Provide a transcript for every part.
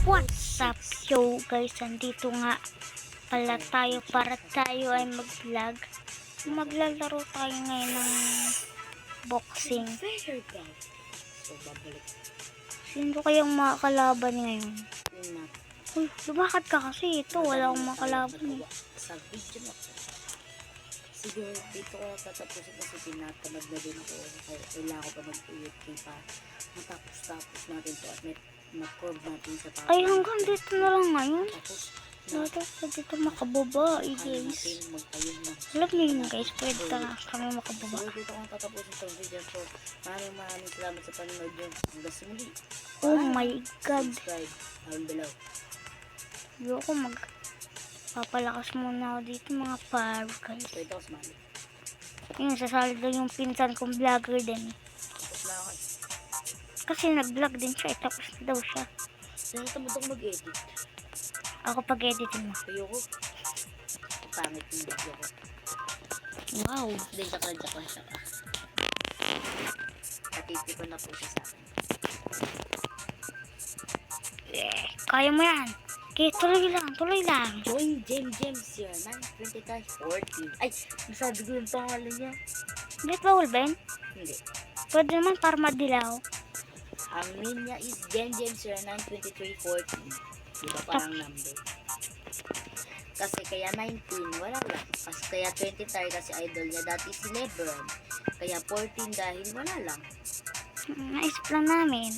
What's up, yo guys? Andito nga pala tayo para tayo ay mag-vlog. Maglalaro tayo ngayon ng boxing. So, babalik. Sino kayang makakalaban ngayon? Yun na. Uy, lumakad ka kasi. Ito, wala akong makalaban eh. Sa video na ko. Siguro, dito ko tatapusin kasi tinatamad na din ako. Kaya kailangan ko pa mag-uyot pa. Matapos natin to at ma-prove natin sa tao. Ay, hanggang dito na lang ngayon. Tapos, Dito makababa eh kaya guys. natin magtayo na. Alam niyo yun guys, pwede kami makababa. So, dito ko tatapusin itong video. So, maraming salamat sa panonood nyo. Hanggang sa muli. Oh my god. Subscribe down below. Ayoko papalakas muna ako dito mga par guys. So, ito ako sumali. Yun, sasali daw yung pinsan kong vlogger din. Tapos na ako. Kasi nag-vlog din siya, tapos na daw siya. Nakatamad ako mag-edit. Ako pag-editin mo. Ayoko. Pangit yung video ko. Wow. Hindi, tsaka. Patitipan na po siya sa akin. Kaya mo yan. Okay, tuloy lang. Join James yun. 925-14. Ay, nasabi ko yung pangalan niya. Bakit bawal ba yun? Hindi. Pwede naman para madilaw. Ang name niya is James 923-14. Diba parang number? Kasi kaya 19, wala lang. Kasi kaya 20 tayo kasi idol niya dati si Lebron. Kaya 14 dahil wala lang. Naisip lang namin.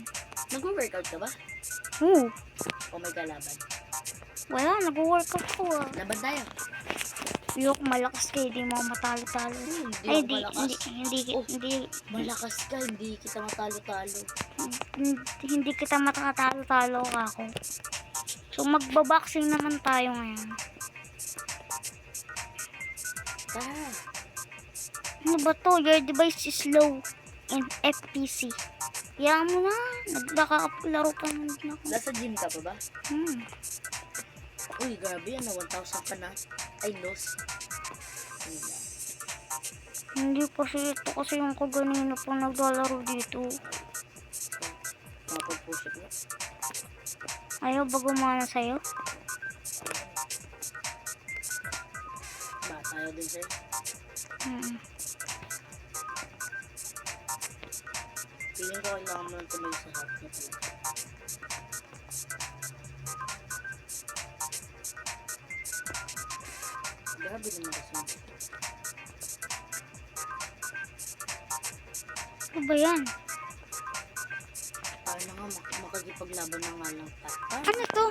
Nag-workout ka ba? Oo. O may kalaban? Wala, nag-workout ko ah. Laban tayo. Ayoko malakas kayo, di mo matalo-talo. Ay, hindi. Malakas ka, hindi kita matalo-talo. Hindi kita matatalo-talo ako. So, magbaboxing naman tayo ngayon. Tara. Ano ba to? Your device is low in FPC. Kaya mo na. Nagkakaplaro pa naman ako. Nasa gym ka pa ba? Uy, grabe yan. 1,000 ka na. Ay, loss. Hindi pa siya ito kasi yung kaganino pa naglalaro dito. Makapag-push up na. Ayaw ba gumana sa'yo? Ba, tayo din sa'yo. Feeling ko kailangan mo lang tuloy sa hot na pala. Grabe naman kasi. Ano ba yan? Para na nga makagipaglaban na nga lang ta. Ano to?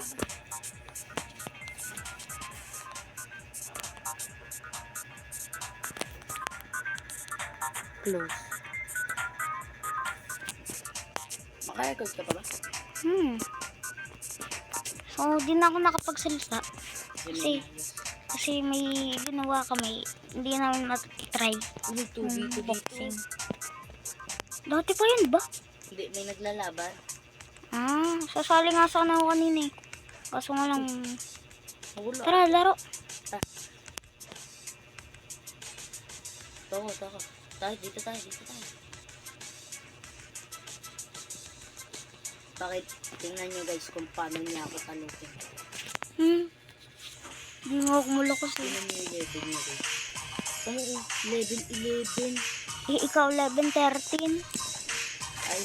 Close. Maka-record ka pa ba? So, di na ako nakapagsalita. Kasi may ginawa kami. Hindi namin matry. May tubig ko boxing. dito. Dati pa yun ba? Hindi, may naglalaban. Sasali nga sana ako kanina eh. Kaso nga lang, Wala. tara, laro. Tako. Dito tayo. Bakit? Tingnan nyo guys kung paano niya ako talukin. Hindi mo ako malakas eh. Tingnan nyo yung level niya guys. Oo, level 11. Eh, ikaw 11, 13. Ay.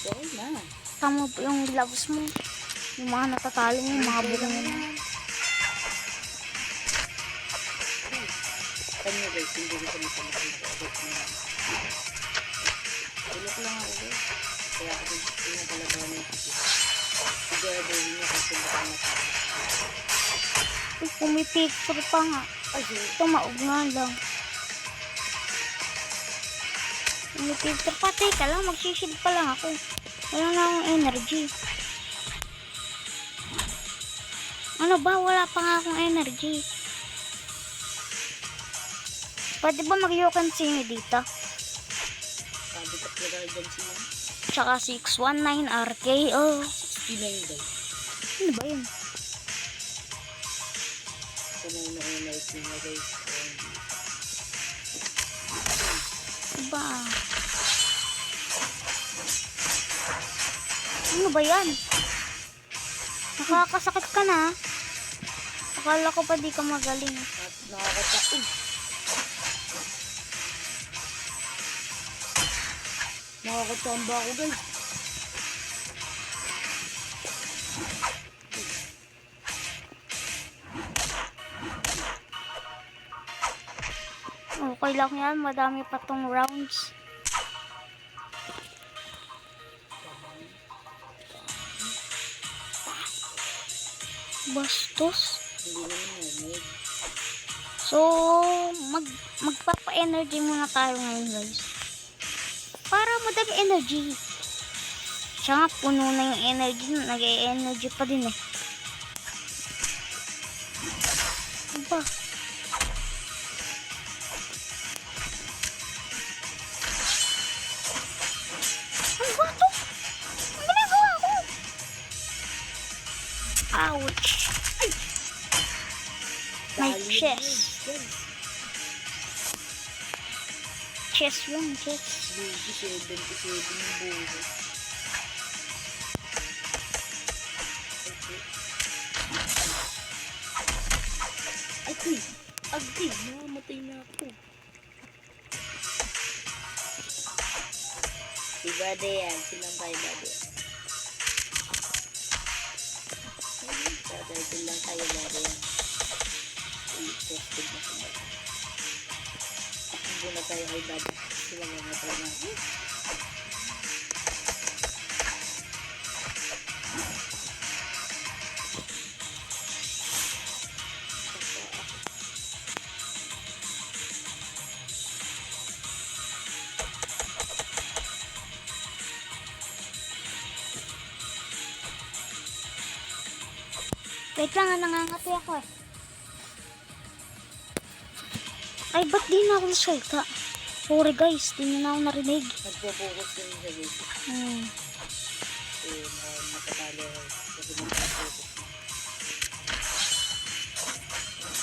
Okay na. Tama po yung gloves mo. Yung mga natatalo mo, mga bulong mo. Kanya guys, hindi ko sa masamit. Tulok lang ako guys. Kaya ako pinagalabaw na yung sige. Sigurado niya kasi baka matalo. Uy, pumipicture pa nga. Ay, Tumaog nga lang. Pumipicture pa. Teka lang, magsishield pa lang ako. Wala na akong energy. Ano ba? Wala pa nga akong energy. Pwede ba mag-yokan sino dito? sabi ka talaga dyan siya. Tsaka 619 RKO. 69 guys. Ano ba yun? Kumain-na niya guys. Diba? Ano ba yan? Nakakasakit ka na. Akala ko pa di ka magaling. At nakakata. Nakakatamba ako guys. Okay lang yan. Madami pa tong rounds. Bastos. Hindi naman narinig. So, magpapa-energy muna tayo ngayon, guys. Para madami energy. Siya nga, puno na yung energy. Nag-e-energy pa din eh. Ano ba? Ano ba ito? Ang ginagawa ko? Ouch. Ay! My Dali chest. yun, guys. Chest yung chest. Baby, 77 yung buhay. Okay. Agay, namamatay na ako. Si Bade yan, silang tayo Bade. Bade, silang tayo Bade yan. Tested na si Bade. Takbo na tayo kay Bade. Silang mamatay na. Wait lang, nangangati ako eh. Ay, ba't di na ako nasalta? Sorry guys, di na ako narinig. Nagpo-focus din sa video. Kasi matatalo ako. Kasi nagpo-focus.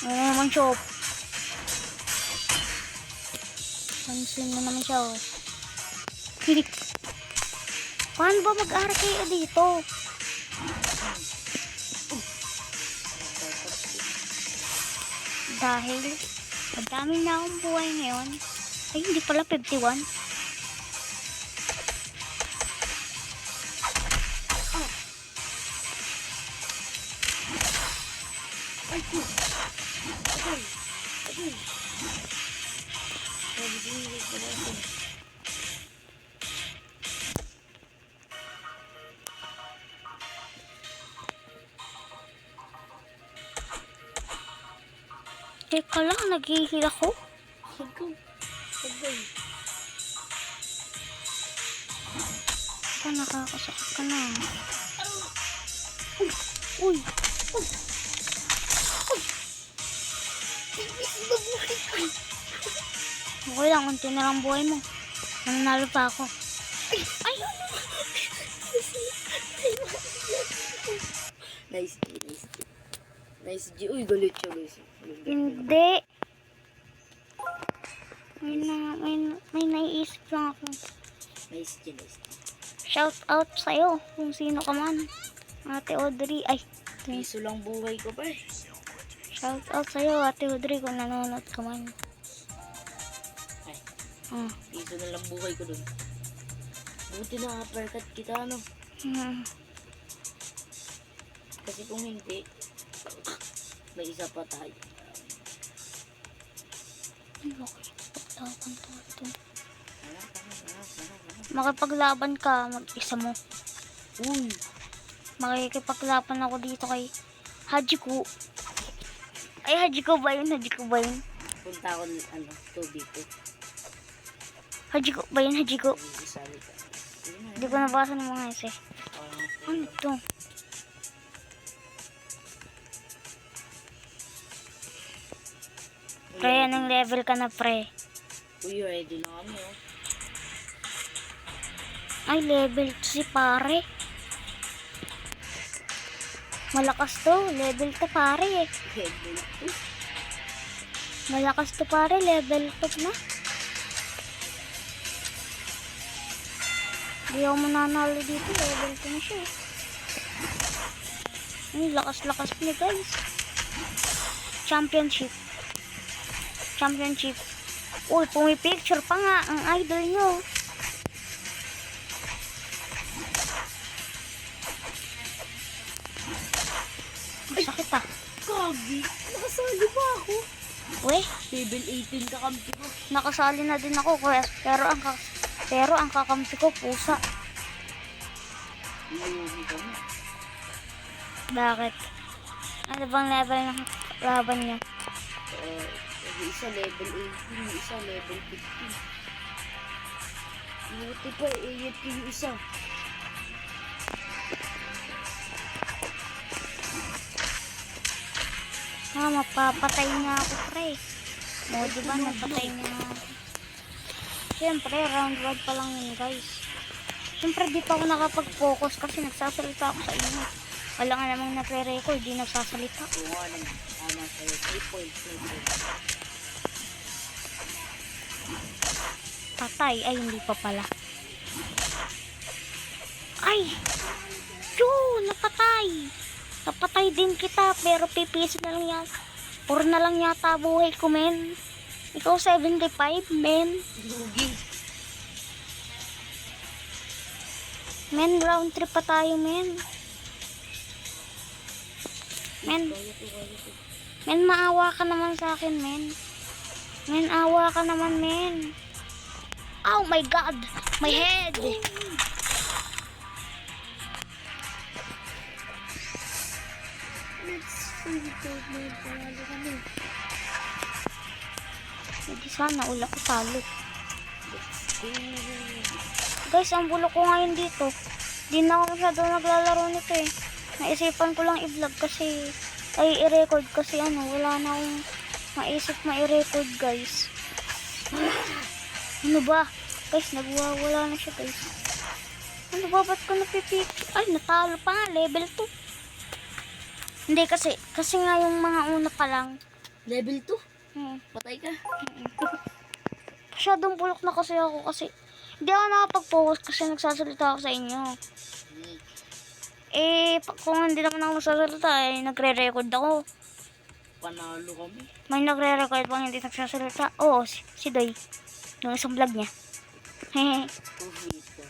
Ano naman siya? Pansin mo naman siya oh. Paano ba mag-RKO dito? Dahil madami na akong buhay ngayon. Ay, hindi pala 51. Ay, ko! Agay! Agay! Sabi din nila sa natin. Teka lang, naghihil ako. Agay! Agay! Ito, nakakasakit ka na. Uy! Uy! Okay lang, unti na lang buhay mo. Nanalo pa ako. Ay! Nice G, nice G. Nice G. Uy, galit siya guys. Hindi. May naiisip lang ako. Nice G, nice G. Shout out sa'yo kung sino ka man. Ate Audrey. Ay, Piso lang buhay ko pa eh. shout out sa'yo Ate Audrey kung nanonood ka man. Ay, Ah. piso na lang buhay ko dun. Buti na uppercut kita, no? Kasi kung hindi, may isa pa tayo. Ay, okay. Paglaban to. Makipaglaban ka, mag-isa mo. Uy! Makikipaglaban ako dito kay Hajiko. Ay, Hajiko ba yun? Hajiko ba yun? Punta ako, 2v2. Hajiko ba yun? Hajiko. Sabi ka. Hindi ko nabasa ng mga ese. Ano to? Pre, anong level ka na, pre? Uy, ready na kami, oh. Ay, level 2 si pare. Malakas to. Level 2 pare eh. Level 2. Malakas to pare. Level 2 na. Hindi ako mananalo dito. Level 2 na siya eh. Ay, lakas-lakas niya guys. Championship. Championship. Uy, pumipicture pa nga ang idol nyo. Ang sakit ah. Kagi, nakasali ba ako? Uy, Level 18 kakampi ko. nakasali na din ako. Pero ang kakampi ko, pusa. Iuwi kami. Bakit? Ano bang level ng laban niya? Yung isa level 18, yung isa level 15. Buti pa, iit yung isa. Mapapatay niya ako, pre. O, diba, napatay niya ako. Siyempre, round 1 pa lang yun, guys. Siyempre, di pa ako nakapag-focus kasi nagsasalita ako sa inyo. Wala nga namang nagre-record, di nagsasalita. Oo nga naman. Tama sa'yo. 3 points. Patay. Ay, hindi pa pala. Ay! Yun! Napatay! Napatay din kita, pero pipis na lang yata. 4 na lang yata buhay ko, men. Ikaw 75, men. Lugi. Men, round 3 pa tayo, men. Men, men, maawa ka naman sa akin, men. Men, awa ka naman, men. Oh my God! My head! Let's see ito. May panalo kami. Hindi sana, ula ko talo. Let's go. Guys, ang bulok ko ngayon dito. Di na ako masyado naglalaro nito eh. Naisipan ko lang i-vlog kasi, ay i-record kasi ano, wala na akong maisip ma-i-record guys. Ano ba? Guys, nagwawala na siya guys. Ano ba? Ba't ko napipik? Ay, natalo pa nga. Level 2. Hindi kasi nga yung mga una pa lang. Level 2? Patay ka? Masyadong bulok na kasi ako kasi hindi ako nakapag-focus kasi nagsasalita ako sa inyo. Kung hindi naman ako nagsasalita, nagre-record ako. Panalo kami. May nagre-record pang hindi nagsasalita. Oo, si Doy. Yung isang vlog niya. Hehe. Tuhit ka.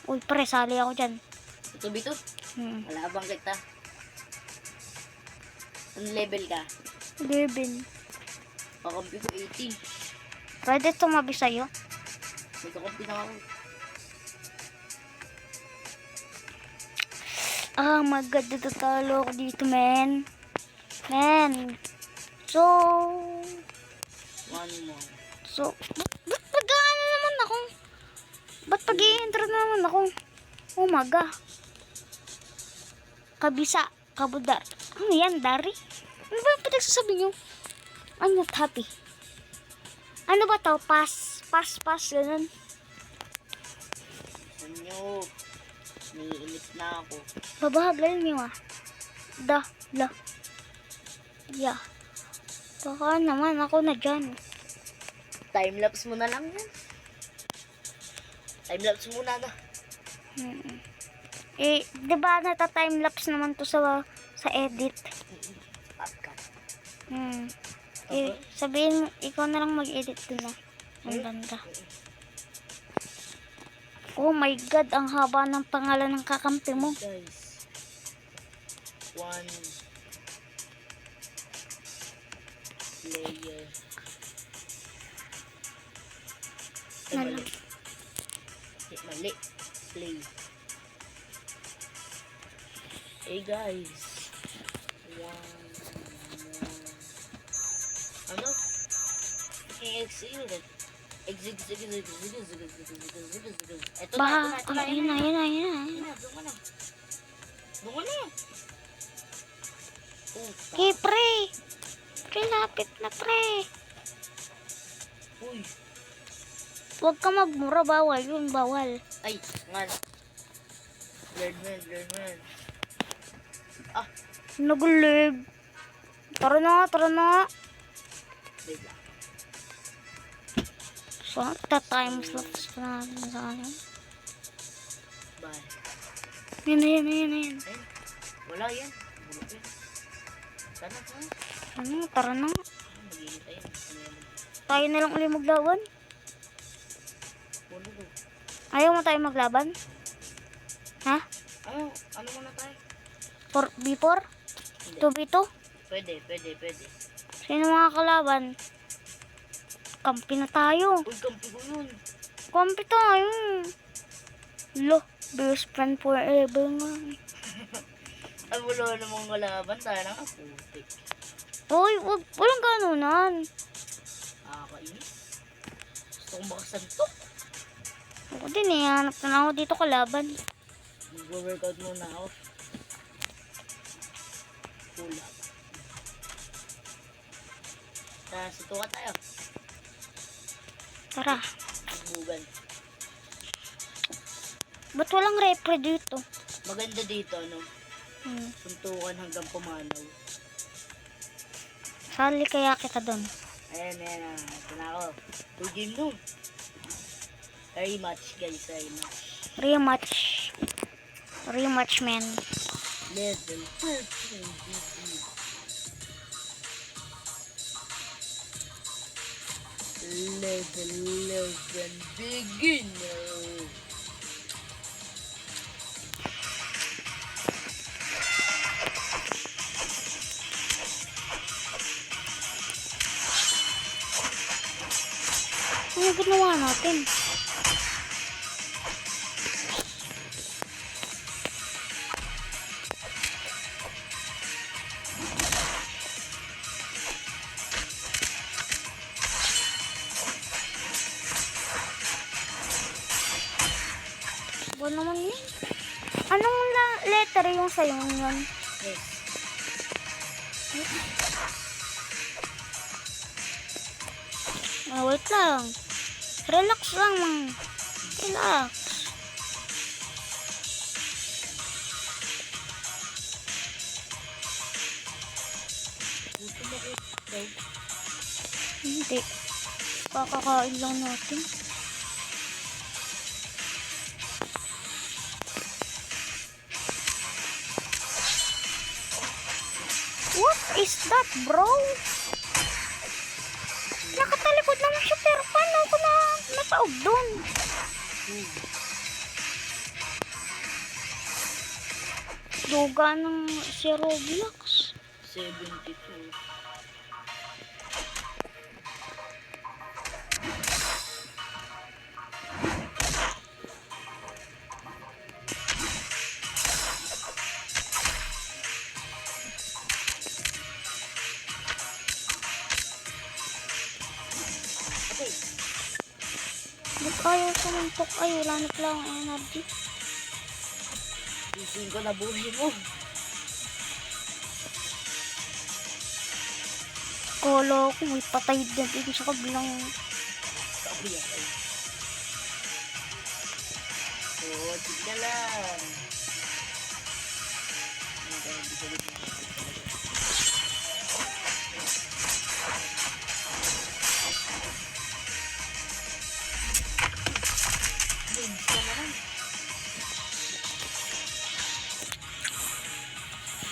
Uy, pre, sali ako dyan. Ito bito? Wala bang kita? Ang level ka? 11. Kakampi ko 18. Pwede tumabi sa'yo? May kakampi na ako. Ah, my God, natatalo ako dito, men. Men. So, ba't pag-ano naman ako? Ba't pag-i-intro naman ako? Oh my God. Kabisa, kabudar. Ano yan, Dari? Ano ba yung pinagsasabi nyo? I'm not happy. Ano ba to? Pass, ganun. Saan nyo? Naiinip na ako. Babahagal nyo ah. Yeah. Baka naman ako na dyan. Timelapse mo na lang yan. Timelapse muna na. Diba nata-timelapse naman to sa edit. Sabihin mo, ikaw na lang mag-edit dun ah. Ang ganda. Oh my God, ang haba ng pangalan ng kakampi mo. Guys. 1 player. Mali. Mali. Play. Hey guys. Ano? Exit. Ito Bah, na. ayun na. Doon ka na. Okay, pre. Pre, lapit na, pre. Uy. Huwag ka magmura, bawal yun, bawal. Ay, ngal. Learn. Nagulig. Tara na. Diba? Ta-time slots pa natin sa ano. Bye. Yan. Ayun. Wala yan. Bulok yan. Sana pa. Ano, tara na. Mag-iintay yan. Ano yan? Tayo na lang ulit maglaban. Bulok. Ayaw mo tayo maglaban? Ha? Ano muna tayo? 4v4? Hindi. 2v2? Pwede. Sino mga kalaban? Kampi na tayo. Uy, kampi ko yun. Kampi tayo. Lo, best friend forever nga. Ay, wala namang kalaban. Tayo na nga. Putik. Uy, walang ganunan. Nakakainis. Gusto kong makasantok. Ako din eh, hanap na ako dito kalaban. Mag-workout muna ako. Pula. Sutukan tayo. Tara. Magbugan. Ba't walang repre dito? Maganda dito, no? Hmm. Suntukan hanggang pumanaw. Sali kaya kita doon. Ayan. Ito na ako. Full game no. Rematch, guys. Rematch, man. Level 13. Level 11 beginner. Ano ginawa natin? Ba naman yun? Anong letter yung sa'yo yun? Yes. Wait lang. Relax lang, mang. Relax. Gusto mo ko. Okay. Hindi. Kakakain lang natin. What is that, bro? Nakatalikod naman siya, pero paano ako na nataog doon? Duga ng si Roblox. 72. Okay. Ba't ayaw sumuntok? Ay, wala na pala ang energy. Ising ko na buhay mo. Kala ko may patay din sa kabilang. Sabi ako. Oo, tigna lang.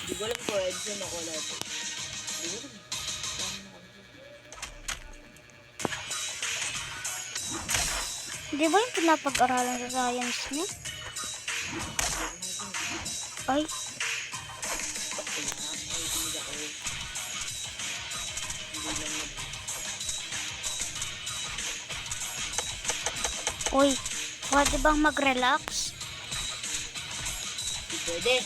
Hindi ko alam kung Edson ako natin. Hindi ko alam. Di ba yung pinapag-aralan sa science niya? Ay, uy, pwede bang mag-relax? Pwede.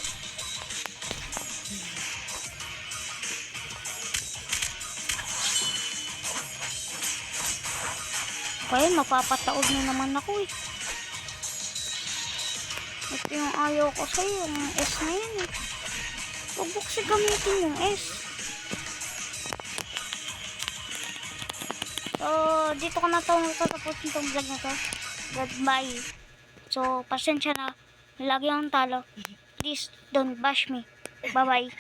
Kaya mapapataog na naman ako eh. Ito yung ayaw ko sa'yo, yung S na yan eh. Huwag mo kasi gamitin yung S. So, dito ko na tatapos itong vlog na to. Goodbye. So, pasensya na. Lagi akong talo. Please, don't bash me. Bye-bye.